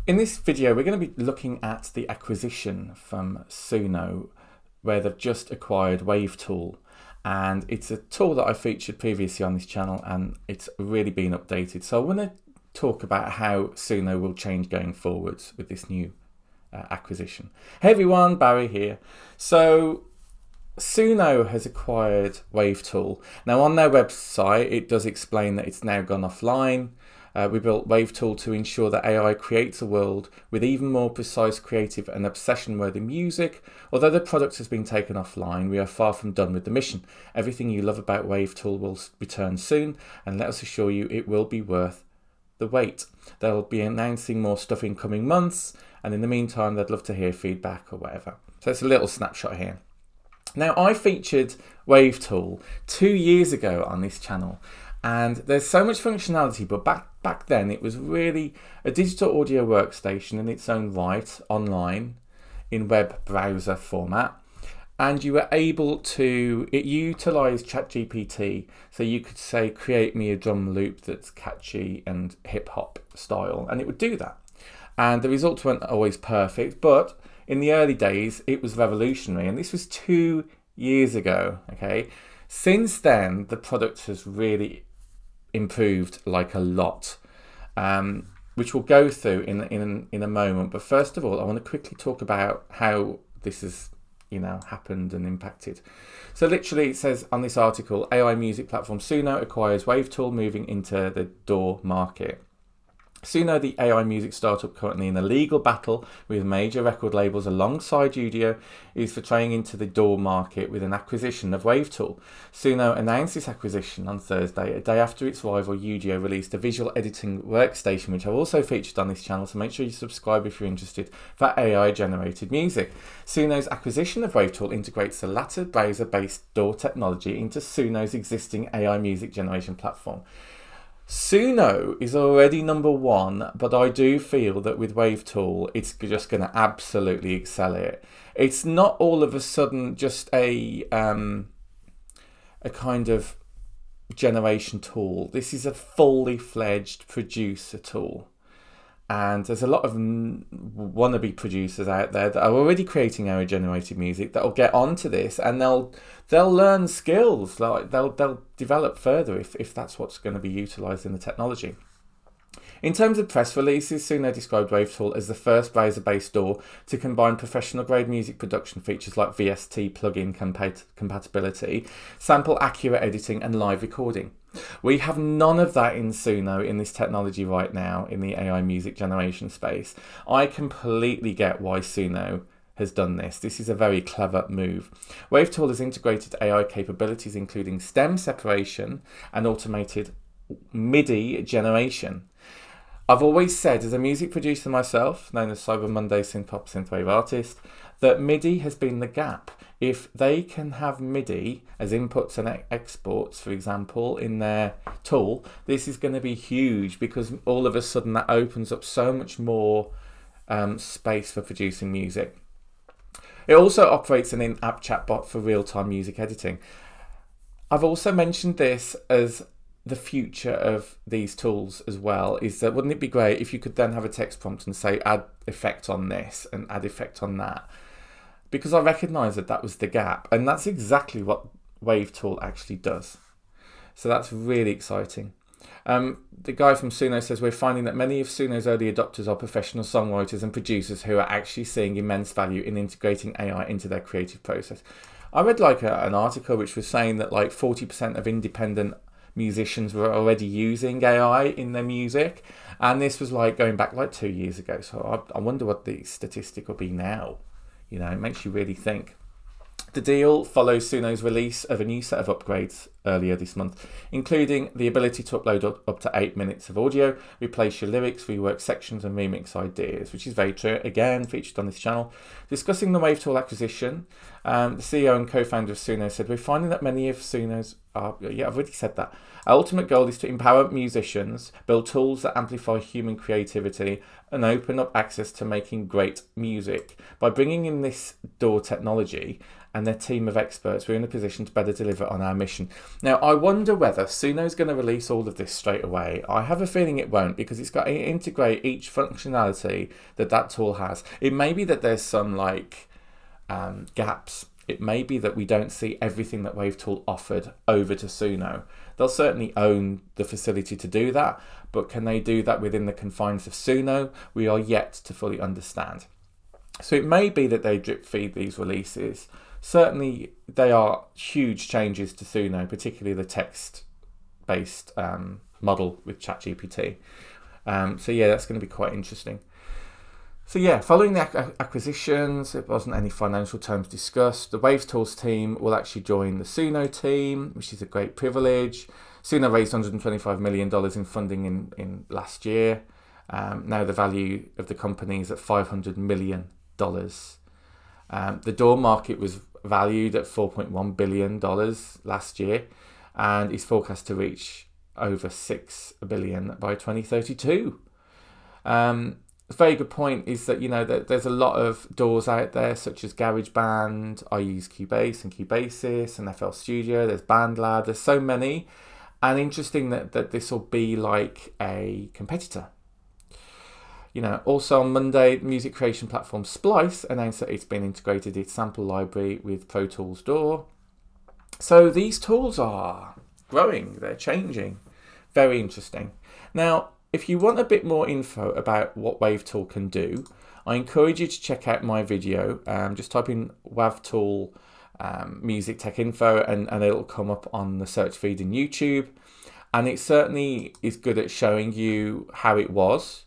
In this video, we're going to be looking at the acquisition from Suno, where they've just acquired Wavtool. And it's a tool that I featured previously on this channel, and it's really been updated. So I want to talk about how Suno will change going forwards with this new acquisition. Hey everyone, Barry here. So Suno has acquired Wavtool. Now on their website, it does explain that it's now gone offline. We built Wavtool to ensure that AI creates a world with even more precise, creative and obsession-worthy music. Although the product has been taken offline, we are far from done with the mission. Everything you love about Wavtool will return soon, and let us assure you it will be worth the wait. They'll be announcing more stuff in coming months, and in the meantime, they'd love to hear feedback or whatever. So it's a little snapshot here. Now, I featured Wavtool 2 years ago on this channel, and there's so much functionality, but back then it was really a digital audio workstation in its own right, online, in web browser format. And you were able to, it utilised ChatGPT, so you could say, create me a drum loop that's catchy and hip hop style, and it would do that. And the results weren't always perfect, but in the early days, it was revolutionary. And this was 2 years ago, okay? Since then, the product has really improved like a lot, which we'll go through in a moment. But first of all, I want to quickly talk about how this has happened and impacted. So literally it says on this article, AI music platform Suno acquires Wavtool, moving into the DAW market. Suno, the AI music startup currently in a legal battle with major record labels alongside Udio, is portraying into the DAW market with an acquisition of Wavtool. Suno announced this acquisition on Thursday, a day after its rival Udio released a visual editing workstation, which I've also featured on this channel, so make sure you subscribe if you're interested, for AI-generated music. Suno's acquisition of Wavtool integrates the latter browser-based DAW technology into Suno's existing AI music generation platform. Suno is already number one, but I do feel that with Wavtool, it's just going to absolutely excel it. It's not all of a sudden just a kind of generation tool. This is a fully fledged producer tool. And there's a lot of wannabe producers out there that are already creating AI generated music that will get onto this, and they'll learn skills, like they'll develop further if that's what's going to be utilized in the technology. In terms of press releases, Suno described Wavtool as the first browser-based DAW to combine professional-grade music production features like VST plugin compatibility, sample accurate editing and live recording. We have none of that in Suno in this technology right now in the AI music generation space. I completely get why Suno has done this. This is a very clever move. Wavtool has integrated AI capabilities including stem separation and automated MIDI generation. I've always said, as a music producer myself, known as Cyber Monday Synth Pop Synthwave artist, that MIDI has been the gap. If they can have MIDI as inputs and exports, for example, in their tool, this is going to be huge, because all of a sudden that opens up so much more space for producing music. It also operates an in-app chatbot for real-time music editing. I've also mentioned this as the future of these tools as well, is that wouldn't it be great if you could then have a text prompt and say add effect on this and add effect on that, because I recognize that was the gap, and that's exactly what Wavtool actually does. So that's really exciting. The guy from Suno says, we're finding that many of Suno's early adopters are professional songwriters and producers who are actually seeing immense value in integrating AI into their creative process. I read an article which was saying that 40% of independent musicians were already using AI in their music, and this was going back 2 years ago. So I wonder what the statistic will be now. It makes you really think. The deal follows Suno's release of a new set of upgrades earlier this month, including the ability to upload up to 8 minutes of audio, replace your lyrics, rework sections and remix ideas, which is very true, again featured on this channel. Discussing the Wavtool acquisition, the CEO and co-founder of Suno said, we're finding that many of Suno's I've already said that. Our ultimate goal is to empower musicians, build tools that amplify human creativity, and open up access to making great music. By bringing in this DAW technology and their team of experts, we're in a position to better deliver on our mission. Now, I wonder whether Suno's going to release all of this straight away. I have a feeling it won't, because it's got to integrate each functionality that tool has. It may be that there's some like gaps. It may be that we don't see everything that Wavtool offered over to Suno. They'll certainly own the facility to do that, but can they do that within the confines of Suno? We are yet to fully understand. So it may be that they drip feed these releases. Certainly, they are huge changes to Suno, particularly the text-based model with ChatGPT. So yeah, that's going to be quite interesting. So yeah, following the acquisitions, there wasn't any financial terms discussed. The Wavtools team will actually join the Suno team, which is a great privilege. Suno raised $125 million in funding in last year. Now the value of the company is at $500 million. The door market was valued at $4.1 billion last year, and is forecast to reach over $6 billion by 2032. A very good point is that, you know, that there's a lot of doors out there, such as GarageBand. I use Cubase and Cubasis and FL Studio. There's BandLab. There's so many, and interesting that this will be like a competitor. You know, also on Monday, music creation platform Splice announced that it's been integrated its sample library with Pro Tools DAW. So these tools are growing, they're changing. Very interesting. Now, if you want a bit more info about what Wavtool can do, I encourage you to check out my video. Just type in Wavtool music tech info and it'll come up on the search feed in YouTube. And it certainly is good at showing you how it was.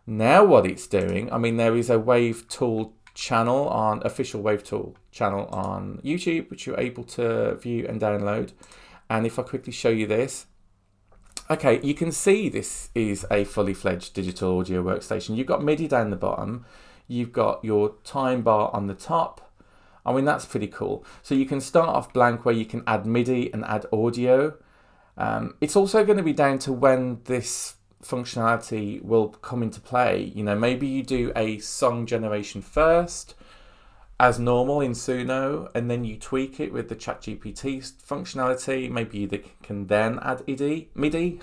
Now what it's doing, I mean, there is a Wavtool channel official Wavtool channel on YouTube, which you're able to view and download. And if I quickly show you this, okay, you can see this is a fully fledged digital audio workstation. You've got MIDI down the bottom, you've got your time bar on the top. I mean, that's pretty cool. So you can start off blank where you can add MIDI and add audio. It's also going to be down to when this functionality will come into play. You know, maybe you do a song generation first as normal in Suno, and then you tweak it with the ChatGPT functionality. Maybe you can then add MIDI,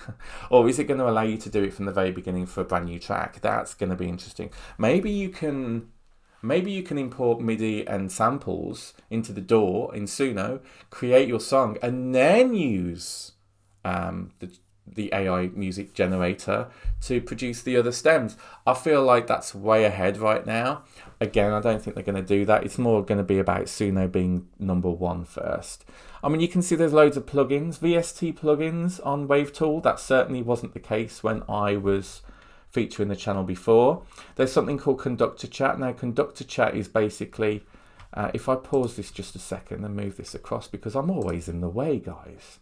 or is it going to allow you to do it from the very beginning for a brand new track? That's going to be interesting. Maybe you can import MIDI and samples into the DAW in Suno, create your song, and then use the AI music generator to produce the other stems. I feel like that's way ahead right now. Again, I don't think they're going to do that. It's more going to be about Suno being number one first. I mean, you can see there's loads of plugins, VST plugins on Wavtool. That certainly wasn't the case when I was featuring the channel before. There's something called Conductor Chat. Now, Conductor Chat is basically, if I pause this just a second and move this across, because I'm always in the way, guys.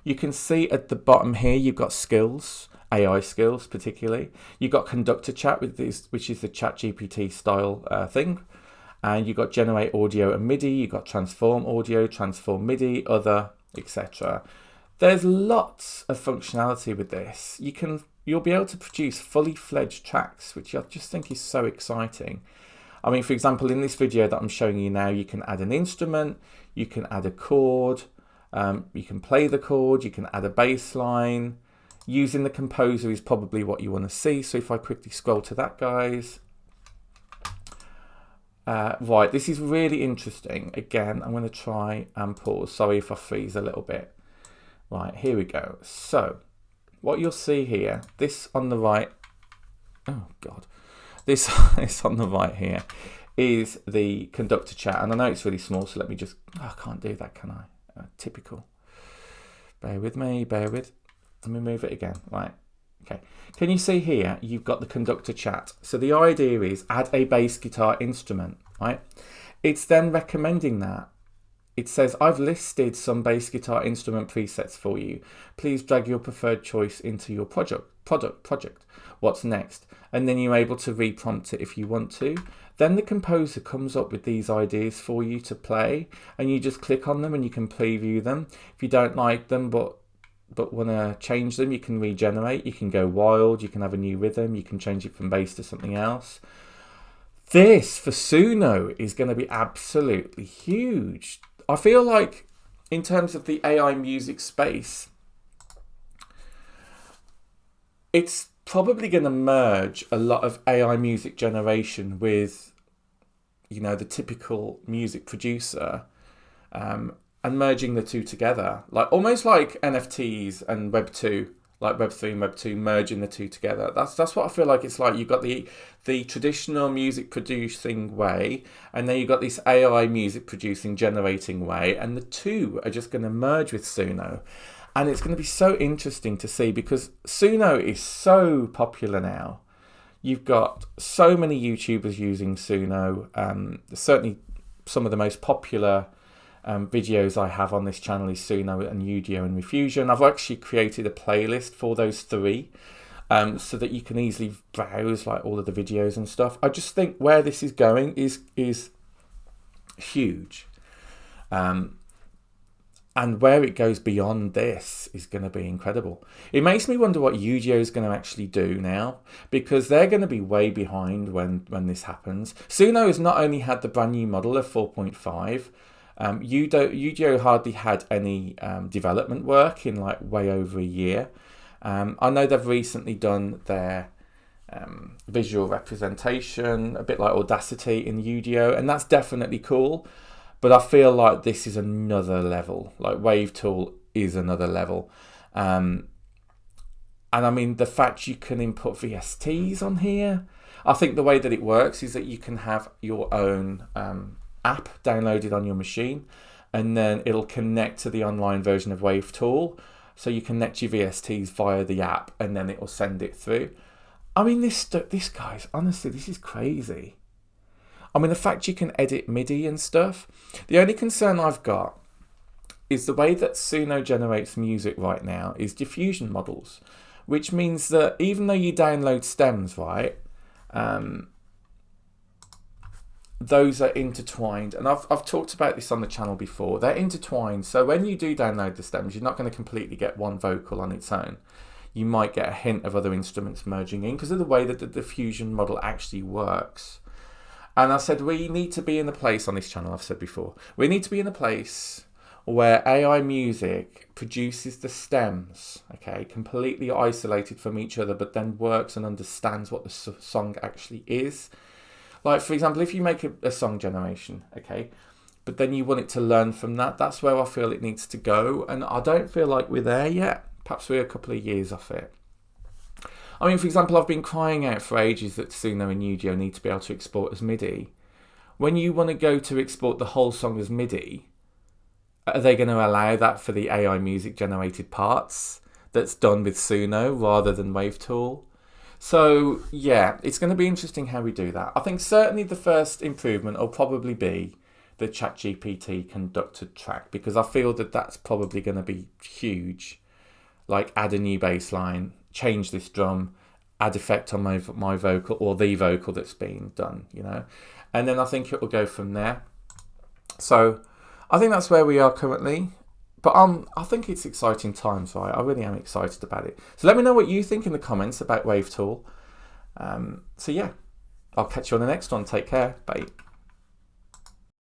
You can see at the bottom here, you've got skills, AI skills particularly. You've got Conductor Chat, with this, which is the ChatGPT style thing. And you've got generate audio and MIDI. You've got transform audio, transform MIDI, other, etc. There's lots of functionality with this. You'll be able to produce fully fledged tracks, which I just think is so exciting. I mean, for example, in this video that I'm showing you now, you can add an instrument, you can add a chord, you can play the chord, you can add a bass line. Using the composer is probably what you want to see. So if I quickly scroll to that, guys. Right, this is really interesting. Again, I'm going to try and pause. Sorry if I freeze a little bit. Right, here we go. So what you'll see here, this on the right, oh God, this is on the right here is the Conductor Chat. And I know it's really small, so let me just, I can't do that, can I? Typical. Bear with me, let me move it again. Right, okay. Can you see here, you've got the Conductor Chat. So the idea is add a bass guitar instrument, right? It's then recommending that. It says, I've listed some bass guitar instrument presets for you. Please drag your preferred choice into your project. What's next? And then you're able to reprompt it if you want to. Then the composer comes up with these ideas for you to play, and you just click on them and you can preview them. If you don't like them but want to change them, you can regenerate, you can go wild, you can have a new rhythm, you can change it from bass to something else. This for Suno is going to be absolutely huge. I feel like in terms of the AI music space, it's probably going to merge a lot of AI music generation with, you know, the typical music producer, and merging the two together, like almost like NFTs and Web 2, like Web 3 and Web 2, merging the two together. That's what I feel like it's like. You've got the traditional music producing way, and then you've got this AI music producing, generating way, and the two are just going to merge with Suno. And it's going to be so interesting to see, because Suno is so popular now. You've got so many YouTubers using Suno. Certainly some of the most popular videos I have on this channel is Suno and Udio and Refusion. I've actually created a playlist for those three, so that you can easily browse like all of the videos and stuff. I just think where this is going is huge. And where it goes beyond this is going to be incredible. It makes me wonder what Udio is going to actually do now, because they're going to be way behind when this happens. Suno has not only had the brand new model of 4.5, Udio hardly had any development work in like way over a year. I know they've recently done their visual representation, a bit like Audacity in Udio, and that's definitely cool. But I feel like this is another level. Like Wavtool is another level. And I mean, the fact you can input VSTs on here, I think the way that it works is that you can have your own app downloaded on your machine, and then it'll connect to the online version of Wavtool. So you connect your VSTs via the app, and then it will send it through. I mean, this guys, honestly, this is crazy. I mean, the fact you can edit MIDI and stuff. The only concern I've got is the way that Suno generates music right now is diffusion models, which means that even though you download stems, right, those are intertwined. And I've talked about this on the channel before. They're intertwined. So when you do download the stems, you're not going to completely get one vocal on its own. You might get a hint of other instruments merging in because of the way that the diffusion model actually works. And I said, we need to be in a place on this channel, I've said before, we need to be in a place where AI music produces the stems, okay, completely isolated from each other, but then works and understands what the song actually is. Like, for example, if you make a song generation, okay, but then you want it to learn from that, that's where I feel it needs to go. And I don't feel like we're there yet. Perhaps we're a couple of years off it. I mean, for example, I've been crying out for ages that Suno and Udio need to be able to export as MIDI. When you want to go to export the whole song as MIDI, are they going to allow that for the AI music generated parts that's done with Suno rather than Wavtool? So yeah, it's going to be interesting how we do that. I think certainly the first improvement will probably be the ChatGPT Conductor track, because I feel that that's probably going to be huge. Like, add a new bass line, change this drum, add effect on my vocal or the vocal that's being done, you know. And then I think it will go from there. So I think that's where we are currently. But I think it's exciting times, right? I really am excited about it. So let me know what you think in the comments about Wavtool. So yeah, I'll catch you on the next one. Take care. Bye.